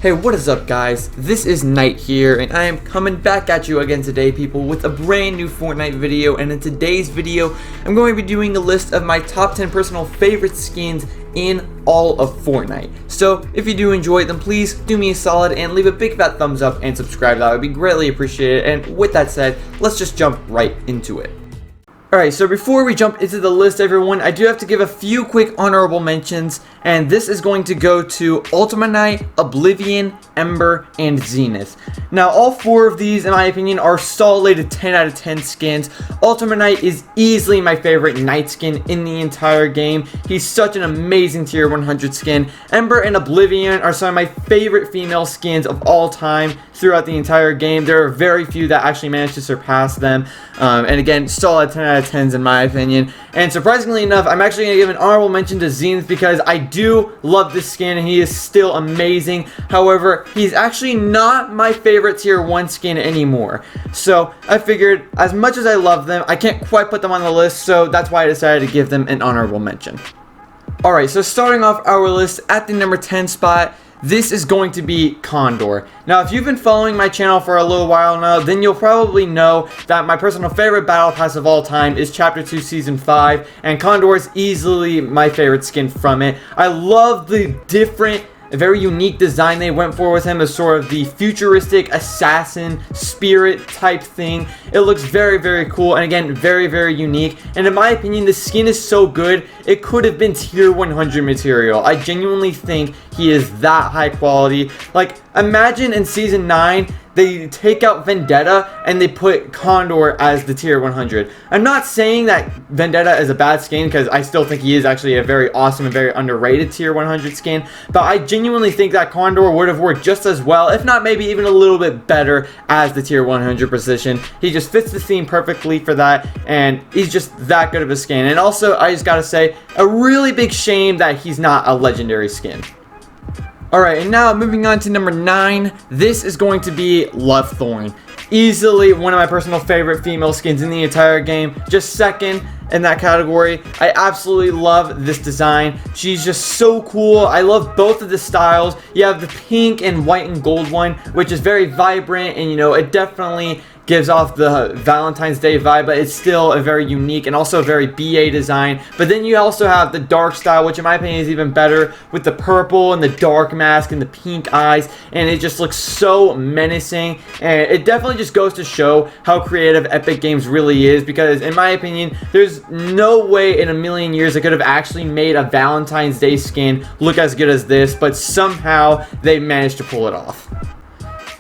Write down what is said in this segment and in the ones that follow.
Hey, what is up guys? This is Knight here, and I am coming back at you again today, people, with a brand new Fortnite video. And in today's video, I'm going to be doing a list of my top 10 personal favorite skins in all of Fortnite. So if you do enjoy it, then please do me a solid and leave a big fat thumbs up and subscribe. That would be greatly appreciated. And with that said, let's just jump right into it. Alright, so before we jump into the list, everyone, I do have to give a few quick honorable mentions, and this is going to go to Ultimate, Oblivion, Ember, and Zenith. Now, all four of these, in my opinion, are solid 10 out of 10 skins. Ultimate is easily my favorite Knight skin in the entire game. He's such an amazing tier 100 skin. Ember and Oblivion are some of my favorite female skins of all time throughout the entire game. There are very few that actually managed to surpass them. And again, solid 10 out of 10s in my opinion. And surprisingly enough, I'm actually going to give an honorable mention to Zenith because I do love this skin and he is still amazing. However, he's actually not my favorite tier 1 skin anymore. So I figured, as much as I love them, I can't quite put them on the list, so that's why I decided to give them an honorable mention. Alright, so starting off our list at the number 10 spot, this is going to be Condor. Now, if you've been following my channel for a little while now, then you'll probably know that my personal favorite battle pass of all time is Chapter 2 Season 5, and Condor is easily my favorite skin from it. I love the different, very unique design they went for with him as sort of the futuristic assassin spirit type thing. It looks very, very cool, and again, very, very unique. And in my opinion, the skin is so good, it could have been tier 100 material. I genuinely think he is that high quality. Like, imagine in Season 9, they take out Vendetta and they put Condor as the tier 100. I'm not saying that Vendetta is a bad skin, because I still think he is actually a very awesome and very underrated tier 100 skin, but I genuinely think that Condor would have worked just as well, if not maybe even a little bit better, as the tier 100 position. He just fits the theme perfectly for that, and he's just that good of a skin. And also, I just gotta say, a really big shame that he's not a legendary skin. Alright, and now moving on to number 9, this is going to be Thorne. Easily one of my personal favorite female skins in the entire game. Just second in that category. I absolutely love this design. She's just so cool. I love both of the styles. You have the pink and white and gold one, which is very vibrant, and you know, it definitely gives off the Valentine's Day vibe, but it's still a very unique and also a very BA design. But then you also have the dark style, which in my opinion is even better, with the purple and the dark mask and the pink eyes, and it just looks so menacing. And it definitely just goes to show how creative Epic Games really is, because in my opinion, there's no way in a million years they could have actually made a Valentine's Day skin look as good as this, but somehow they managed to pull it off.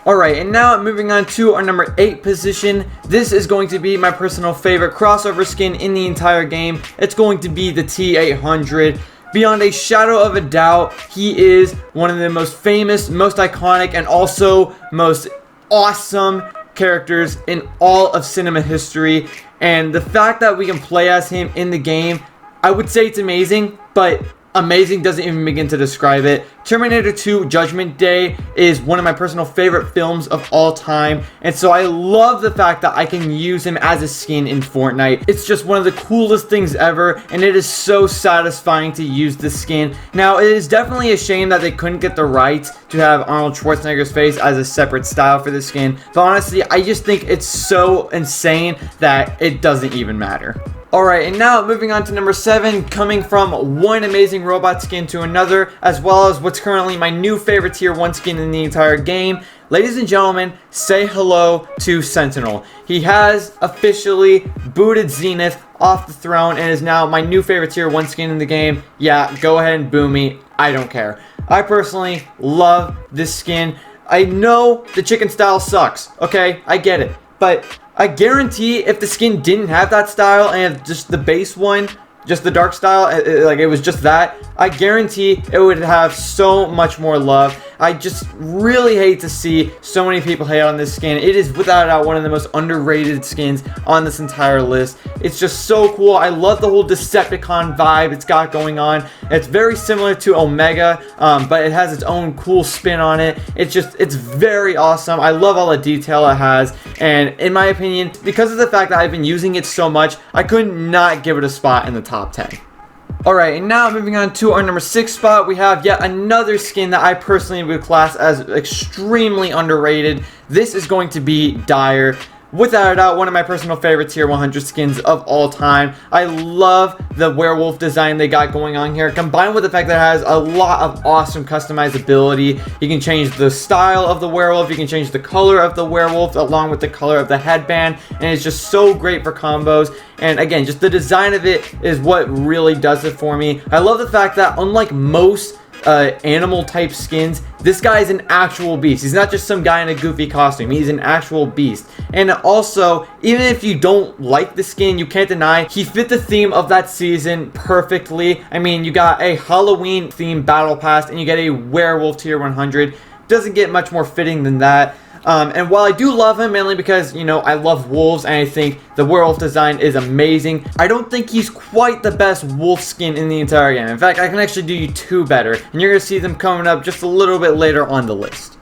Alright, and now moving on to our number 8 position. This is going to be my personal favorite crossover skin in the entire game. It's going to be the T800. Beyond a shadow of a doubt, he is one of the most famous, most iconic, and also most awesome characters in all of cinema history. And the fact that we can play as him in the game, I would say it's amazing, but amazing doesn't even begin to describe it. Terminator 2 Judgment Day is one of my personal favorite films of all time, and so I love the fact that I can use him as a skin in Fortnite. It's just one of the coolest things ever, and it is so satisfying to use this skin. Now, it is definitely a shame that they couldn't get the rights to have Arnold Schwarzenegger's face as a separate style for this skin, but honestly, I just think it's so insane that it doesn't even matter. Alright, and now moving on to number 7, coming from one amazing robot skin to another, as well as what's currently my new favorite tier 1 skin in the entire game. Ladies and gentlemen, say hello to Sentinel. He has officially booted Zenith off the throne and is now my new favorite tier 1 skin in the game. Yeah, go ahead and boo me. I don't care. I personally love this skin. I know the chicken style sucks, okay? I get it. But I guarantee if the skin didn't have that style and just the base one, just the dark style, like it was just that, I guarantee it would have so much more love. I just really hate to see so many people hate on this skin. It is without a doubt one of the most underrated skins on this entire list. It's just so cool. I love the whole Decepticon vibe it's got going on. It's very similar to Omega, but it has its own cool spin on it. It's very awesome. I love all the detail it has, and in my opinion, because of the fact that I've been using it so much, I could not give it a spot in the top 10. Alright, and now moving on to our number 6 spot, we have yet another skin that I personally would class as extremely underrated. This is going to be Dire. Without a doubt, one of my personal favorite tier 100 skins of all time. I love the werewolf design they got going on here, combined with the fact that it has a lot of awesome customizability. You can change the style of the werewolf, you can change the color of the werewolf along with the color of the headband, and it's just so great for combos. And again, just the design of it is what really does it for me. I love the fact that unlike most animal type skins, this guy is an actual beast. He's not just some guy in a goofy costume. He's an actual beast. And also, even if you don't like the skin, you can't deny he fit the theme of that season perfectly. I mean, you got a Halloween themed battle pass and you get a werewolf tier 100. Doesn't get much more fitting than that. And while I do love him, mainly because, you know, I love wolves and I think the werewolf design is amazing, I don't think he's quite the best wolf skin in the entire game. In fact, I can actually do you two better, and you're going to see them coming up just a little bit later on the list.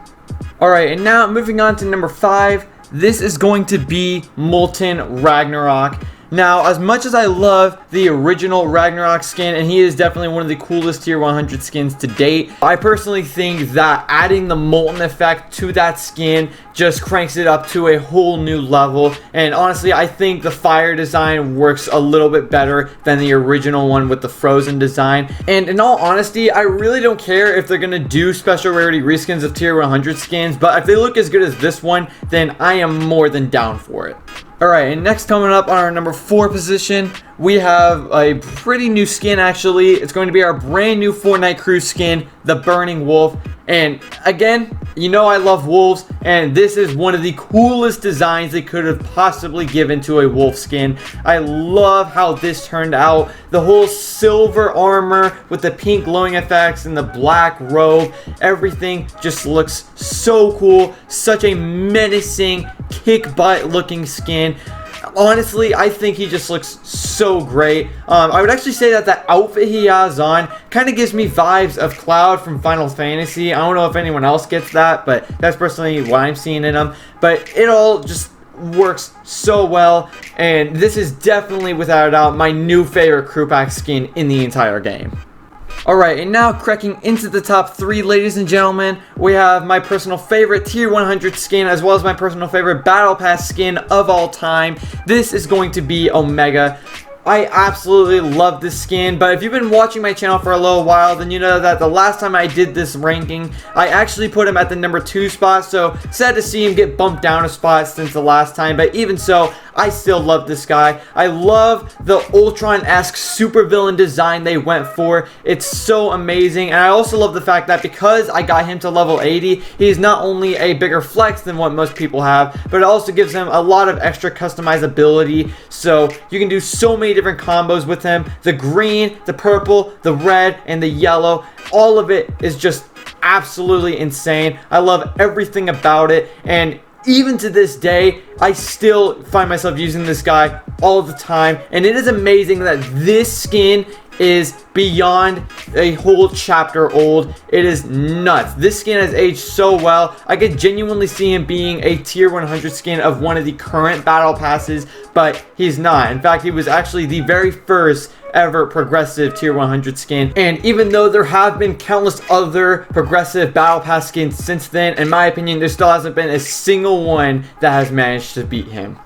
Alright, and now moving on to number 5, this is going to be Molten Ragnarok. Now, as much as I love the original Ragnarok skin, and he is definitely one of the coolest tier 100 skins to date, I personally think that adding the Molten effect to that skin just cranks it up to a whole new level. And honestly, I think the fire design works a little bit better than the original one with the frozen design. And in all honesty, I really don't care if they're gonna do special rarity reskins of tier 100 skins, but if they look as good as this one, then I am more than down for it. Alright, and next coming up on our number 4 position, we have a pretty new skin actually. It's going to be our brand new Fortnite crew skin, the Burning Wolf. And again, you know I love wolves, and this is one of the coolest designs they could have possibly given to a wolf skin. I love how this turned out. The whole silver armor with the pink glowing effects and the black robe, everything just looks so cool. Such a menacing, kick butt looking skin. Honestly, I think he just looks so great. I would actually say that the outfit he has on kind of gives me vibes of Cloud from Final Fantasy. I don't know if anyone else gets that, but that's personally what I'm seeing in him. But it all just works so well, and this is definitely, without a doubt, my new favorite crew pack skin in the entire game. Alright, and now cracking into the top 3, ladies and gentlemen, we have my personal favorite tier 100 skin as well as my personal favorite battle pass skin of all time. This is going to be Omega. I absolutely love this skin, but if you've been watching my channel for a little while, then you know that the last time I did this ranking, I actually put him at the number 2 spot, so sad to see him get bumped down a spot since the last time, but even so, I still love this guy. I love the Ultron-esque supervillain design they went for. It's so amazing, and I also love the fact that because I got him to level 80, he's not only a bigger flex than what most people have, but it also gives him a lot of extra customizability, so you can do so many different combos with him. The green, the purple, the red, and the yellow, all of it is just absolutely insane. I love everything about it, and even to this day, I still find myself using this guy all the time, and it is amazing that this skin is beyond a whole chapter old. It is nuts. This skin has aged so well. I could genuinely see him being a tier 100 skin of one of the current battle passes, but he's not. In fact, he was actually the very first ever progressive tier 100 skin, and even though there have been countless other progressive battle pass skins since then, in my opinion, there still hasn't been a single one that has managed to beat him.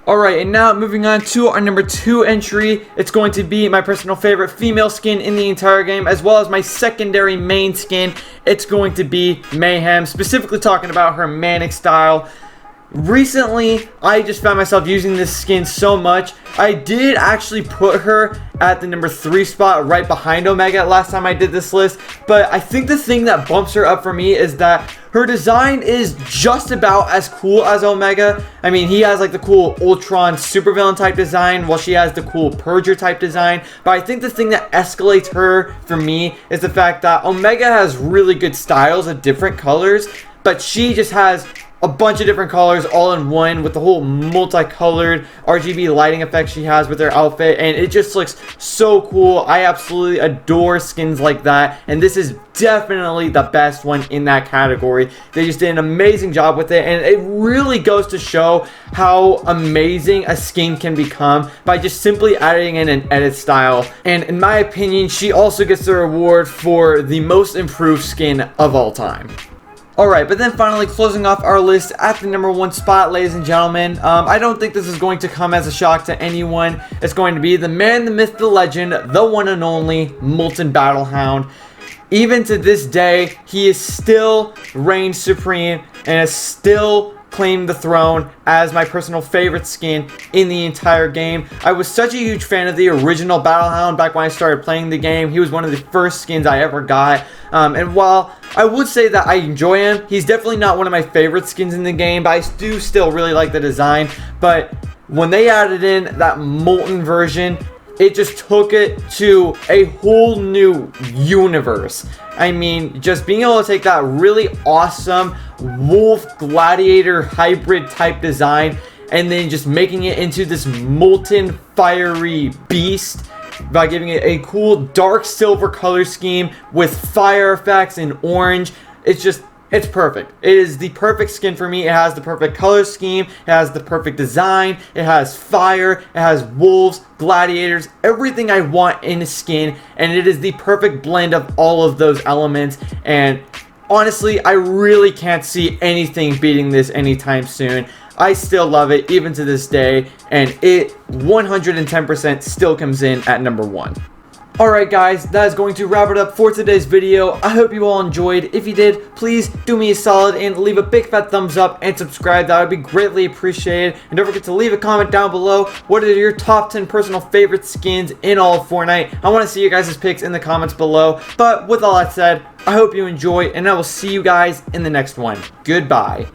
Alright, and now moving on to our number 2 entry, it's going to be my personal favorite female skin in the entire game, as well as my secondary main skin. It's going to be Mayhem, specifically talking about her manic style. Recently, I just found myself using this skin so much. I did actually put her at the number 3 spot right behind Omega last time I did this list, but I think the thing that bumps her up for me is that her design is just about as cool as Omega. I mean, he has like the cool Ultron supervillain type design, while she has the cool Purger type design. But I think the thing that escalates her for me is the fact that Omega has really good styles of different colors, but she just has a bunch of different colors all in one with the whole multicolored RGB lighting effect she has with her outfit, and it just looks so cool. I absolutely adore skins like that, and this is definitely the best one in that category. They just did an amazing job with it, and it really goes to show how amazing a skin can become by just simply adding in an edit style. And in my opinion, she also gets the reward for the most improved skin of all time. Alright, but then finally closing off our list at the number 1 spot, ladies and gentlemen, I don't think this is going to come as a shock to anyone. It's going to be the man, the myth, the legend, the one and only Molten Battlehound. Even to this day, he is still reigns supreme and has still claimed the throne as my personal favorite skin in the entire game. I was such a huge fan of the original Battlehound back when I started playing the game. He was one of the first skins I ever got. And while I would say that I enjoy him, he's definitely not one of my favorite skins in the game, but I do still really like the design. But when they added in that Molten version, it just took it to a whole new universe. I mean, just being able to take that really awesome wolf gladiator hybrid type design and then just making it into this molten fiery beast by giving it a cool dark silver color scheme with fire effects in orange. It's perfect. It is the perfect skin for me. It has the perfect color scheme. It has the perfect design. It has fire. It has wolves, gladiators, everything I want in a skin. And it is the perfect blend of all of those elements. And honestly, I really can't see anything beating this anytime soon. I still love it even to this day. And it 110% still comes in at number 1. Alright guys, that is going to wrap it up for today's video. I hope you all enjoyed. If you did, please do me a solid and leave a big fat thumbs up and subscribe. That would be greatly appreciated. And don't forget to leave a comment down below. What are your top 10 personal favorite skins in all of Fortnite? I want to see your guys' picks in the comments below. But with all that said, I hope you enjoy, and I will see you guys in the next one. Goodbye.